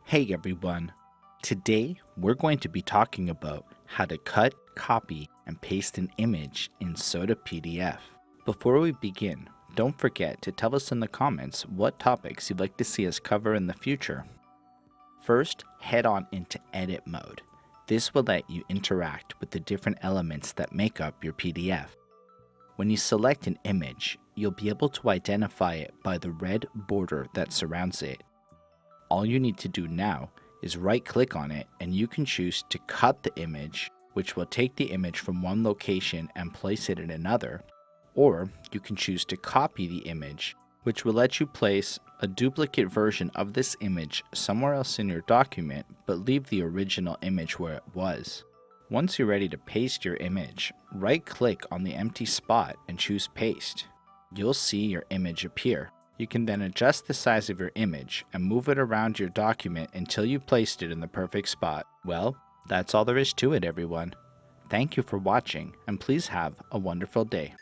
Hey everyone! Today we're going to be talking about how to cut, copy, and paste an image in Soda PDF. Before we begin, don't forget to tell us in the comments what topics you'd like to see us cover in the future. First, head on into edit mode. This will let you interact with the different elements that make up your PDF. When you select an image, you'll be able to identify it by the red border that surrounds it. All you need to do now is right-click on it and you can choose to cut the image, which will take the image from one location and place it in another, or you can choose to copy the image, which will let you place a duplicate version of this image somewhere else in your document but leave the original image where it was. Once you're ready to paste your image, right-click on the empty spot and choose Paste. You'll see your image appear. You can then adjust the size of your image and move it around your document until you've placed it in the perfect spot. Well, that's all there is to it, everyone. Thank you for watching, and please have a wonderful day.